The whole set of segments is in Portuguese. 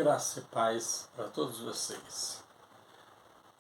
Graça e paz para todos vocês.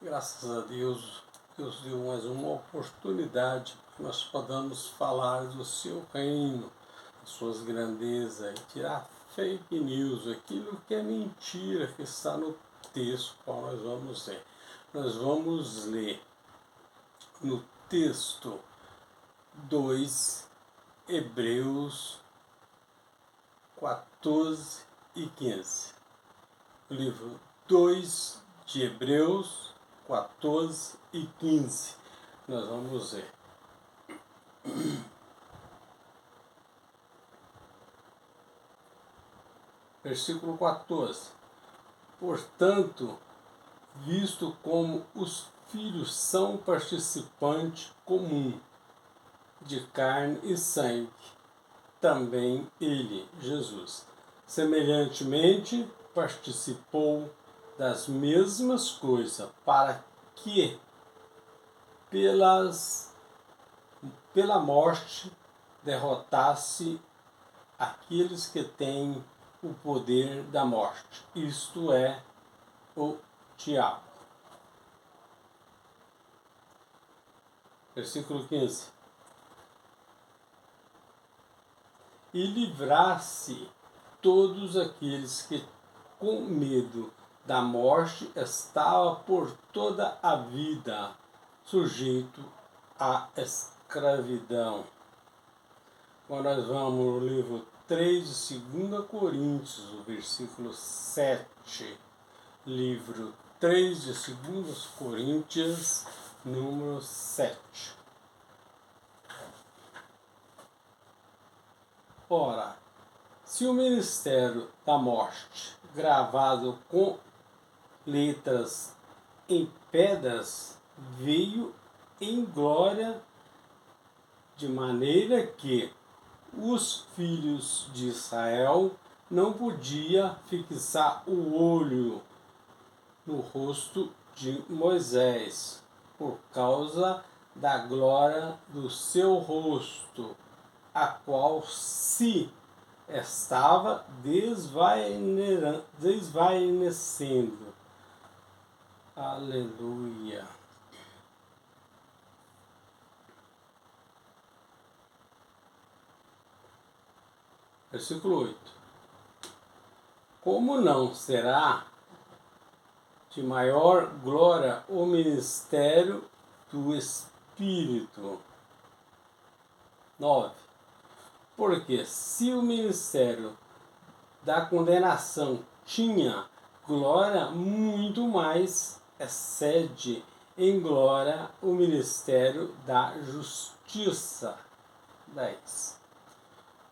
Graças a Deus, Deus deu mais uma oportunidade para que nós podamos falar do seu reino, das suas grandezas, e tirar fake news, aquilo que é mentira que está no texto qual nós vamos ler. Nós vamos ler no texto 2, Hebreus 14 e 15. O livro 2 de Hebreus 14 e 15. Nós vamos ver. Versículo 14. Portanto, visto como os filhos são participantes comum de carne e sangue, também ele, Jesus, semelhantemente participou das mesmas coisas, para que pela morte derrotasse aqueles que têm o poder da morte, isto é, o diabo. Versículo 15. E livrasse todos aqueles que com medo da morte estava por toda a vida sujeito à escravidão. Agora nós vamos no livro 3 de 2 Coríntios, o versículo 7. Livro 3 de 2 Coríntios, número 7. Ora, se o ministério da morte, gravado com letras em pedras, veio em glória, de maneira que os filhos de Israel não podiam fixar o olho no rosto de Moisés, por causa da glória do seu rosto, a qual se estava desvanecendo. Aleluia. Versículo 8. Como não será de maior glória o ministério do Espírito? 9. Porque se o ministério da condenação tinha glória, muito mais excede em glória o ministério da justiça. 10.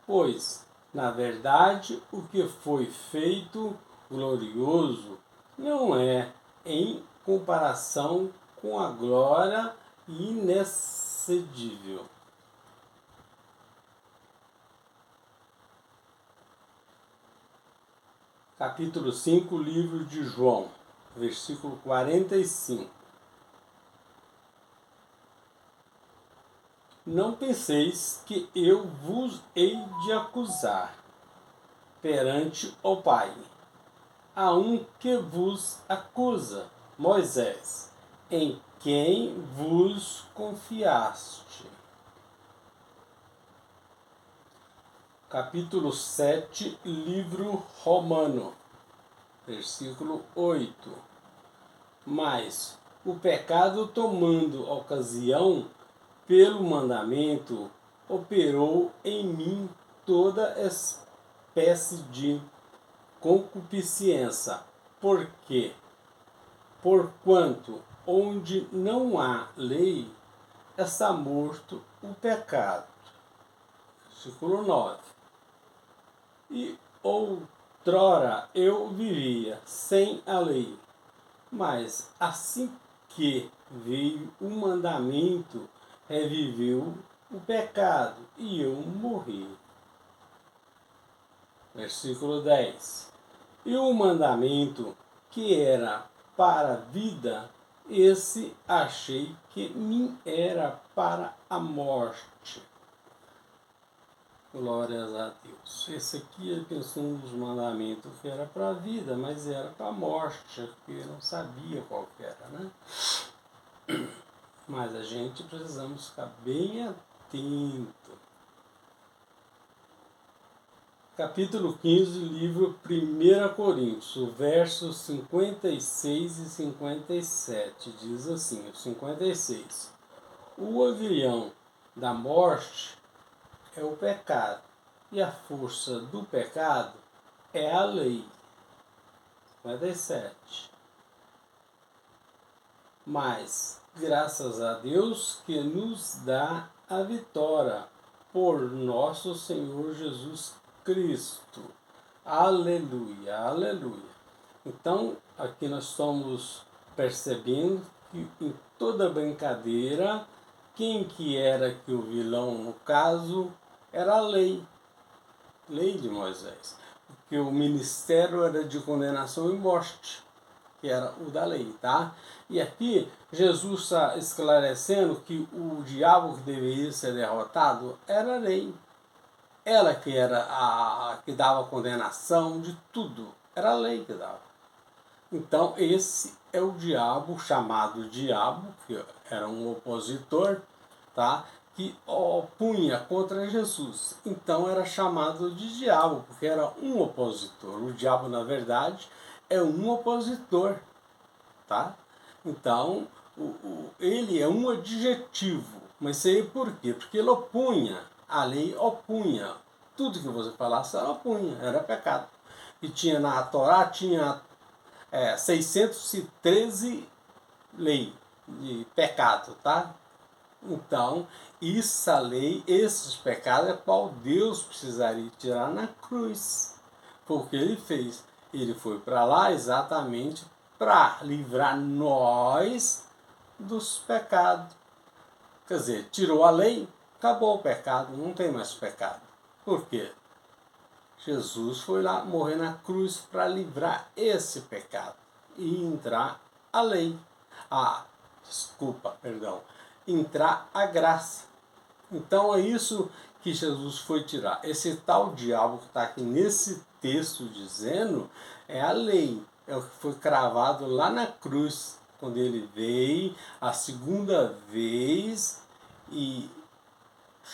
Pois, na verdade, o que foi feito glorioso não é em comparação com a glória inexcedível. Capítulo 5, livro de João, versículo 45. Não penseis que eu vos hei de acusar perante o Pai. Há um que vos acusa, Moisés, em quem vos confiaste. Capítulo 7, livro Romano, versículo 8. Mas o pecado, tomando ocasião pelo mandamento, operou em mim toda espécie de concupiscência, porque, porquanto onde não há lei, está morto o pecado. Versículo 9. E outrora eu vivia sem a lei, mas assim que veio o mandamento, reviveu o pecado e eu morri. Versículo 10. E o mandamento que era para a vida, esse achei que me era para a morte. Glórias a Deus. Esse aqui ele pensou um dos mandamentos que era para a vida, mas era para a morte, porque não sabia qual que era, né? Mas a gente precisamos ficar bem atento. Capítulo 15, livro 1 Coríntios, versos 56 e 57, diz assim, 56. O aguilhão da morte é o pecado, e a força do pecado é a lei. 57. Mas, graças a Deus que nos dá a vitória por nosso Senhor Jesus Cristo. Aleluia, aleluia. Então, aqui nós estamos percebendo que em toda brincadeira, quem que era que o vilão, no caso, era a lei de Moisés. Porque o ministério era de condenação e morte, que era o da lei, tá? E aqui Jesus está esclarecendo que o diabo que deveria ser derrotado era a lei. Ela que era a que dava condenação de tudo. Era a lei que dava. Então esse é o diabo, chamado diabo, que era um opositor, tá? Que opunha contra Jesus. Então era chamado de diabo, porque era um opositor. O diabo, na verdade, é um opositor, tá? Então, ele é um adjetivo. Mas sei por quê? Porque ele opunha, a lei opunha. Tudo que você falasse, ela opunha, era pecado. E tinha na Torá, tinha 613 leis de pecado, tá? Então, essa lei, esses pecados, é qual Deus precisaria tirar na cruz. Foi o que ele fez. Ele foi para lá exatamente para livrar nós dos pecados. Quer dizer, tirou a lei, acabou o pecado, não tem mais pecado. Por quê? Jesus foi lá morrer na cruz para livrar esse pecado e entrar a lei. Entrar a graça. Então é isso que Jesus foi tirar. Esse tal diabo que está aqui nesse texto dizendo é a lei. É o que foi cravado lá na cruz, quando ele veio a segunda vez e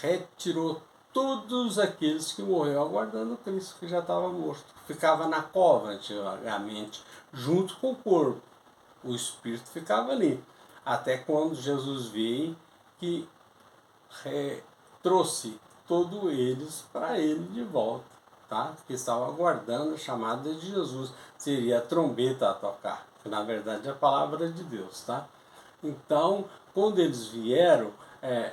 retirou todos aqueles que morreram aguardando Cristo, que já estava morto. Ficava na cova antigamente, junto com o corpo. O espírito ficava ali. Até quando Jesus veio que trouxe todos eles para ele de volta, tá? Que estavam aguardando a chamada de Jesus. Seria a trombeta a tocar, que na verdade é a palavra de Deus, tá? Então, quando eles vieram,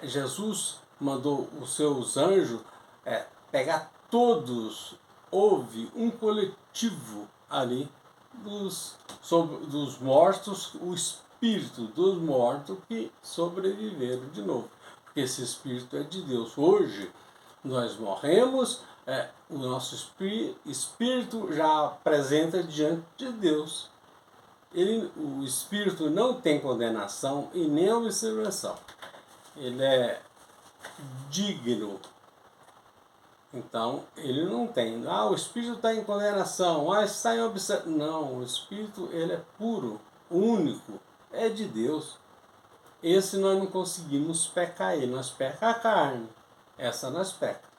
Jesus mandou os seus anjos pegar todos. Houve um coletivo ali dos mortos, o espírito dos mortos que sobreviveram de novo. Porque esse espírito é de Deus. Hoje nós morremos, o nosso espírito já apresenta diante de Deus. O espírito não tem condenação e nem observação. Ele é digno. Então, ele não tem. O espírito está em condenação. Está em observação. Não, o espírito ele é puro, único, é de Deus. Esse nós não conseguimos pecar ele. Nós peca a carne. Essa nós peca.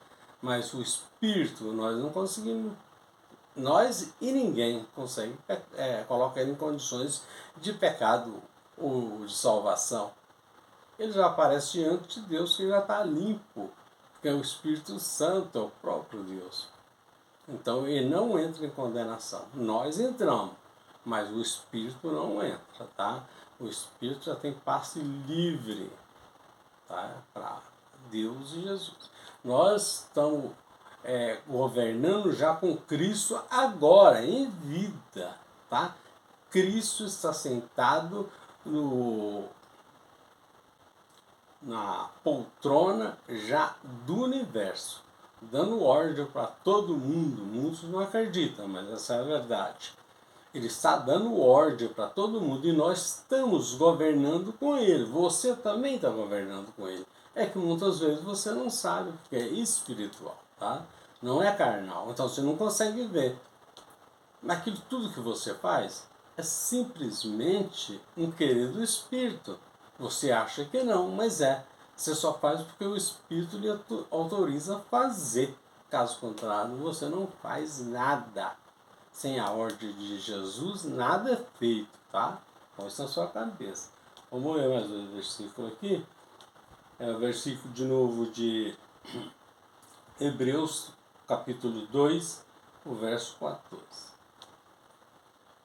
Mas o espírito nós não conseguimos. Nós e ninguém consegue colocar ele em condições de pecado ou de salvação. Ele já aparece diante de Deus que já está limpo, porque o Espírito Santo é o próprio Deus. Então ele não entra em condenação. Nós entramos, mas o Espírito não entra, tá? O Espírito já tem passe livre, tá? Para Deus e Jesus. Nós estamos governando já com Cristo agora, em vida, tá? Cristo está sentado na poltrona já do universo, dando ordem para todo mundo. Muitos não acreditam, mas essa é a verdade. Ele está dando ordem para todo mundo e nós estamos governando com ele. Você também está governando com ele. É que muitas vezes você não sabe, porque é espiritual. tá? Não é carnal, então você não consegue ver. Mas aquilo tudo que você faz é simplesmente um querer do Espírito. Você acha que não, mas é. Você só faz porque o Espírito lhe autoriza a fazer. Caso contrário, você não faz nada. Sem a ordem de Jesus, nada é feito, tá? Põe isso na sua cabeça. Vamos ler mais um versículo aqui. É o versículo de novo de Hebreus, capítulo 2, o verso 14.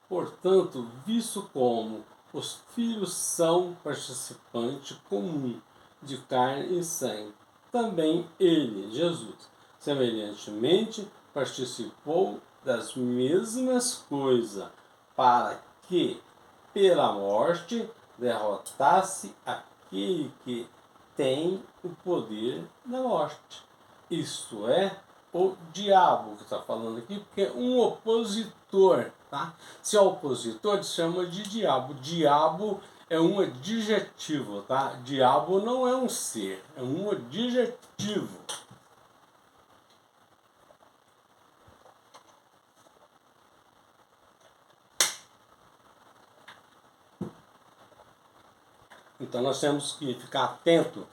Portanto, visto como os filhos são participantes comum de carne e sangue, também ele, Jesus, semelhantemente participou das mesmas coisas, para que, pela morte, derrotasse aquele que tem o poder da morte. Isto é, o diabo que está falando aqui, porque é um opositor, tá? Se é opositor, se chama de diabo. Diabo é um adjetivo, tá? Diabo não é um ser, é um adjetivo. Então nós temos que ficar atento.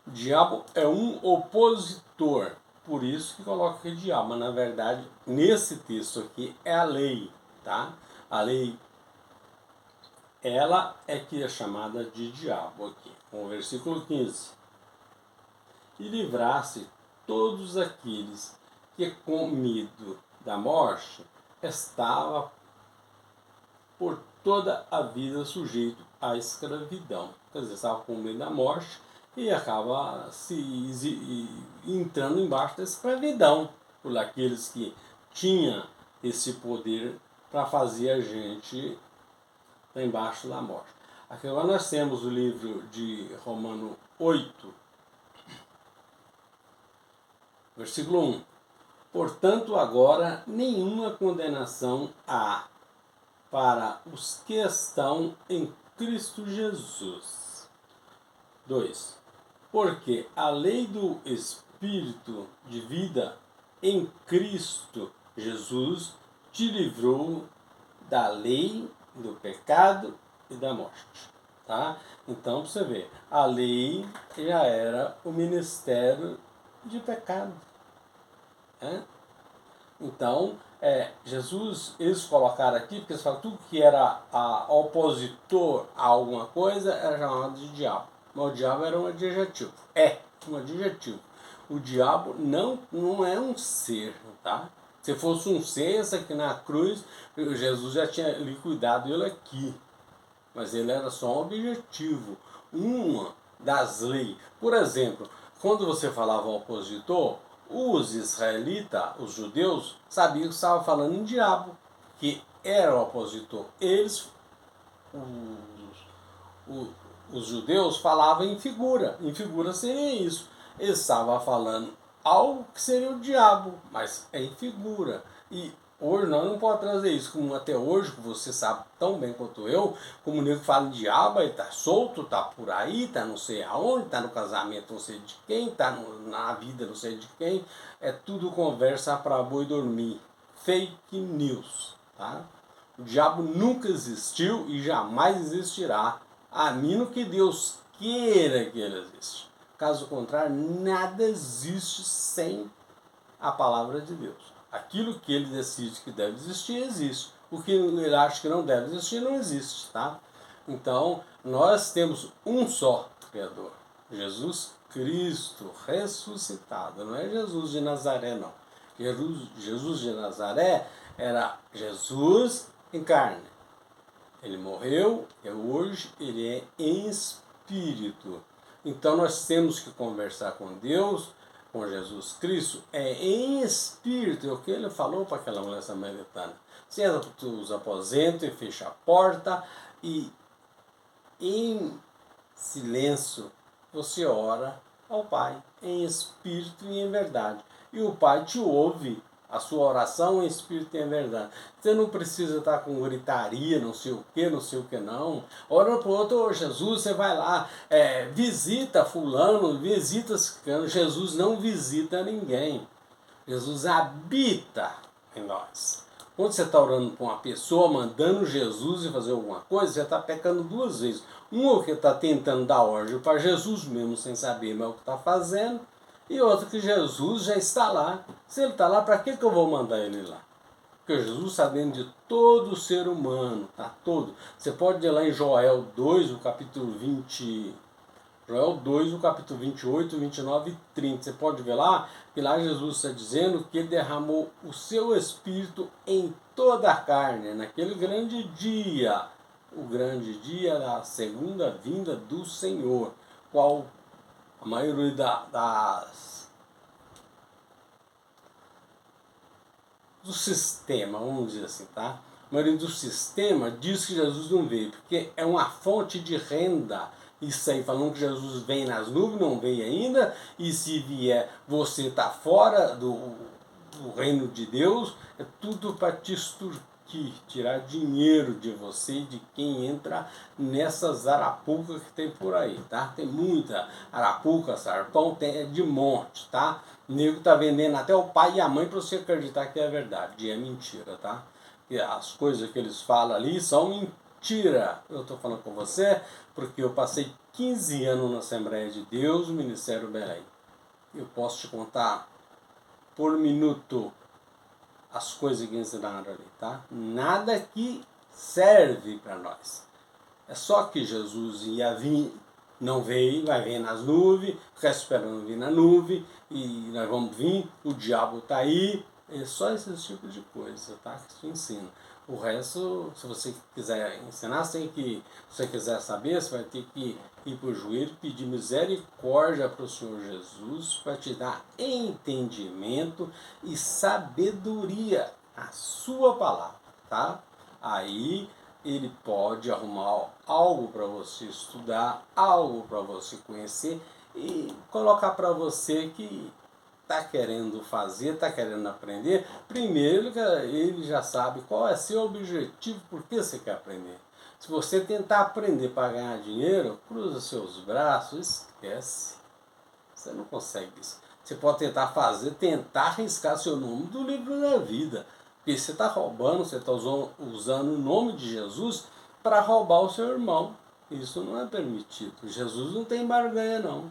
Diabo é um opositor. Por isso que coloca aqui diabo. Mas na verdade, nesse texto aqui é a lei, tá? A lei, ela é que é chamada de diabo aqui. Com o versículo 15. E livrasse todos aqueles que com medo da morte estava por toda a vida sujeito à escravidão. Quer dizer, estava com medo da morte e acaba entrando embaixo da escravidão por aqueles que tinham esse poder para fazer a gente estar embaixo da morte. Aqui agora nós temos o livro de Romano 8, versículo 1. Portanto, agora nenhuma condenação há para os que estão em Cristo Jesus. 2. Porque a lei do Espírito de vida em Cristo Jesus te livrou da lei, do pecado e da morte. Tá? Então, para você ver, a lei já era o ministério de pecado. Né? Então, Jesus, eles colocaram aqui, porque eles falam tudo que era opositor a alguma coisa era chamado de diabo. Mas o diabo era um adjetivo. É um adjetivo. O diabo não é um ser, tá? Se fosse um ser, esse aqui na cruz, Jesus já tinha liquidado ele aqui. Mas ele era só um objetivo. Uma das leis. Por exemplo, quando você falava opositor, os israelitas, os judeus, sabiam que estava falando em diabo, que era o opositor. Eles, os judeus, falavam em figura. Em figura seria isso. Eles estavam falando algo que seria o diabo, mas é em figura. E hoje nós não podemos trazer isso, como até hoje, que você sabe tão bem quanto eu, como o nego fala em diabo, ele está solto, está por aí, está não sei aonde, está no casamento não sei de quem, está na vida não sei de quem, é tudo conversa para boi dormir. Fake news, tá? O diabo nunca existiu e jamais existirá, a menos que Deus queira que ele exista. Caso contrário, nada existe sem a palavra de Deus. Aquilo que ele decide que deve existir, existe. O que ele acha que não deve existir, não existe, tá? Então, nós temos um só Criador, Jesus Cristo ressuscitado. Não é Jesus de Nazaré, não. Jesus de Nazaré era Jesus em carne. Ele morreu e hoje ele é em espírito. Então, nós temos que conversar com Deus, com Jesus Cristo, em espírito. É o que ele falou para aquela mulher samaritana. Você entra para os aposentos e fecha a porta e em silêncio você ora ao Pai, em espírito e em verdade. E o Pai te ouve a sua oração em espírito e em verdade. Você não precisa estar com gritaria, não sei o que não. Ora para o outro, Jesus, você vai lá, visita fulano, visita ciclano. Jesus não visita ninguém. Jesus habita em nós. Quando você está orando para uma pessoa, mandando Jesus fazer alguma coisa, você está pecando duas vezes. Uma que está tentando dar ordem para Jesus mesmo, sem saber mais o que está fazendo, e outra que Jesus já está lá. Se ele está lá, para que eu vou mandar ele lá? Porque Jesus está dentro de todo ser humano, tá? Todo. Você pode ir lá em Joel 2, o capítulo 20, Joel 2, o capítulo 28, 29 e 30. Você pode ver lá que lá Jesus está dizendo que ele derramou o seu Espírito em toda a carne, naquele grande dia, o grande dia da segunda vinda do Senhor, qual a maioria do sistema, vamos dizer assim, tá? A maioria do sistema diz que Jesus não veio, porque é uma fonte de renda. Isso aí, falando que Jesus vem nas nuvens, não veio ainda, e se vier, você está fora do reino de Deus, é tudo para te extorquir, tirar dinheiro de você e de quem entra nessas arapucas que tem por aí, tá? Tem muita arapuca, sarpão, é de monte, tá? O nego tá vendendo até o pai e a mãe para você acreditar que é verdade, e é mentira, tá? E as coisas que eles falam ali são mentira. Eu estou falando com você porque eu passei 15 anos na Assembleia de Deus, no Ministério Belém. Eu posso te contar por minuto as coisas que ensinaram ali, tá? Nada que serve para nós. É só que Jesus ia vir, não veio, vai vir nas nuvens, ficar esperando vir na nuvem, e nós vamos vir, o diabo está aí, é só esse tipo de coisa, tá? Que te ensina. O resto, se você quiser ensinar, se você quiser saber, você vai ter que ir para o joelho, pedir misericórdia para o Senhor Jesus, para te dar entendimento e sabedoria, a sua palavra, tá? Aí ele pode arrumar algo para você estudar, algo para você conhecer e colocar para você que está querendo fazer, está querendo aprender. Primeiro, ele já sabe qual é seu objetivo, por que você quer aprender. Se você tentar aprender para ganhar dinheiro, cruza seus braços, esquece. Você não consegue isso. Você pode tentar arriscar seu nome do livro da vida. Porque você está roubando, você está usando o nome de Jesus para roubar o seu irmão. Isso não é permitido. Jesus não tem barganha, não.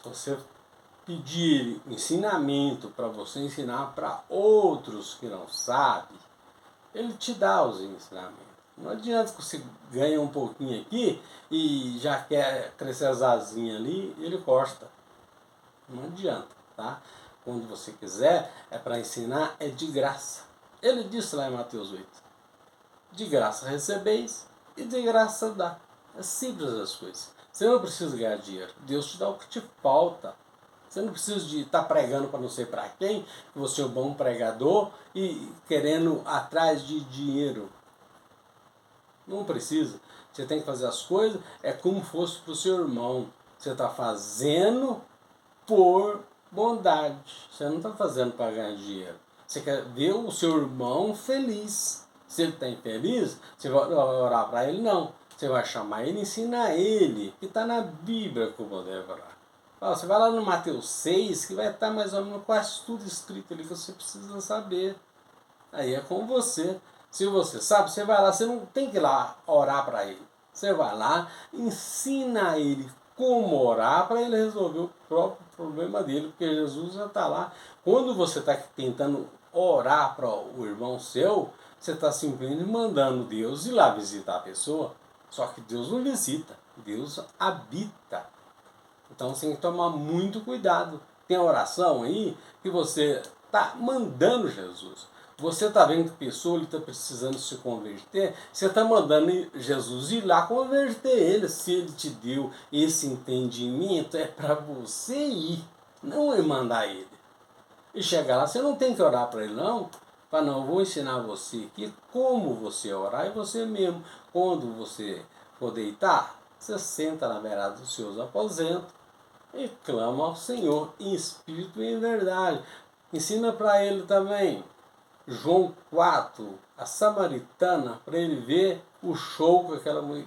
Se você pedir ensinamento para você ensinar para outros que não sabem, ele te dá os ensinamentos. Não adianta que você ganha um pouquinho aqui e já quer crescer as asinhas ali, ele corta. Não adianta, tá? Quando você quiser, é para ensinar, é de graça. Ele disse lá em Mateus 8, de graça recebeis e de graça dá. É simples as coisas. Você não precisa ganhar dinheiro. Deus te dá o que te falta. Você não precisa de estar pregando para não sei para quem, que você é um bom pregador e querendo atrás de dinheiro. Não precisa. Você tem que fazer as coisas, é como fosse para o seu irmão. Você está fazendo por bondade. Você não está fazendo para ganhar dinheiro. Você quer ver o seu irmão feliz. Se ele está infeliz, você vai orar para ele? Não. Você vai chamar ele e ensinar ele, que está na Bíblia como deve orar. Você vai lá no Mateus 6, que vai estar mais ou menos quase tudo escrito ali que você precisa saber. Aí é com você. Se você sabe, você vai lá, você não tem que ir lá orar para ele. Você vai lá, ensina ele como orar para ele resolver o próprio problema dele, porque Jesus já está lá. Quando você está tentando orar para o irmão seu, você está simplesmente mandando Deus ir lá visitar a pessoa. Só que Deus não visita, Deus habita. Então você tem que tomar muito cuidado. Tem a oração aí que você está mandando Jesus. Você está vendo que a pessoa está precisando se converter, você está mandando Jesus ir lá converter ele. Se ele te deu esse entendimento, é para você ir, não é mandar ele. E chegar lá, você não tem que orar para ele, não. Para não, vou ensinar você aqui como você orar e você mesmo. Quando você for deitar, você senta na beirada dos seus aposentos e clama ao Senhor em espírito e em verdade. Ensina para ele também João 4, a samaritana, para ele ver o show com aquela mulher.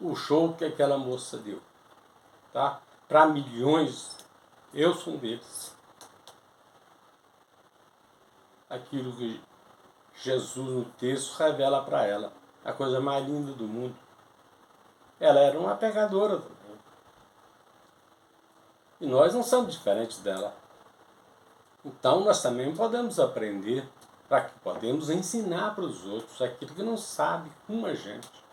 o show que aquela moça deu, tá? Para milhões, eu sou um deles. Aquilo que Jesus no texto revela para ela, a coisa mais linda do mundo. Ela era uma pecadora também. E nós não somos diferentes dela. Então nós também podemos aprender, para que podemos ensinar para os outros aquilo que não sabe como a gente.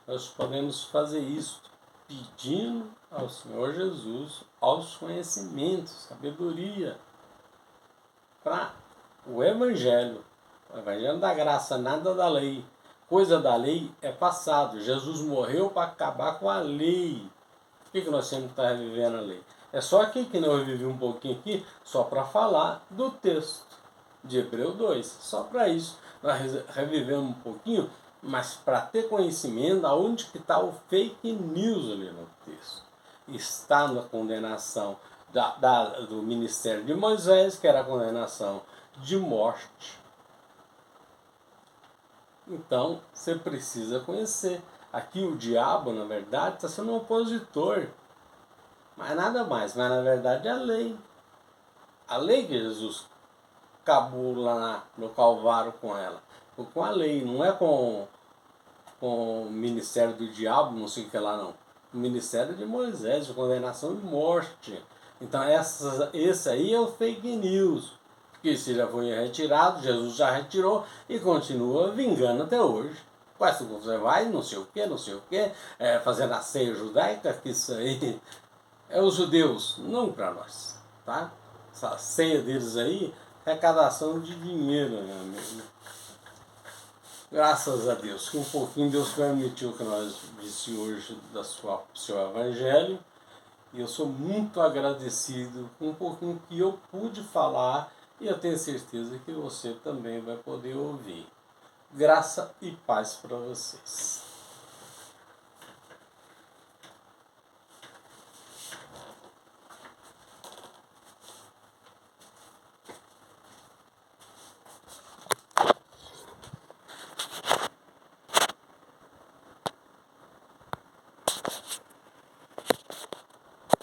Nós podemos fazer isso pedindo ao Senhor Jesus aos conhecimentos, sabedoria, para o Evangelho da graça, nada da lei. Coisa da lei é passado. Jesus morreu para acabar com a lei. Por que nós temos que estar revivendo a lei? É só aqui que nós vivemos um pouquinho aqui, só para falar do texto de Hebreu 2. Só para isso. Nós revivemos um pouquinho, mas para ter conhecimento aonde que está o fake news ali no texto. Está na condenação do ministério de Moisés, que era a condenação de morte. Então, você precisa conhecer. Aqui o diabo, na verdade, está sendo um opositor. Mas nada mais. Mas, na verdade, é a lei. A lei que Jesus acabou lá no Calvário com ela. Com a lei, não é com o ministério do diabo, não sei o que lá, não. O ministério de Moisés, de condenação de morte. Então, esse aí é o fake news. Que se já foi retirado, Jesus já retirou e continua vingando até hoje. Quase que você vai, não sei o que, fazendo a ceia judaica, que isso aí é os judeus, não para nós, tá? Essa ceia deles aí, arrecadação de dinheiro, meu amigo. Graças a Deus, que um pouquinho Deus permitiu que nós visse hoje do seu evangelho. E eu sou muito agradecido com um pouquinho que eu pude falar e eu tenho certeza que você também vai poder ouvir. Graça e paz para vocês.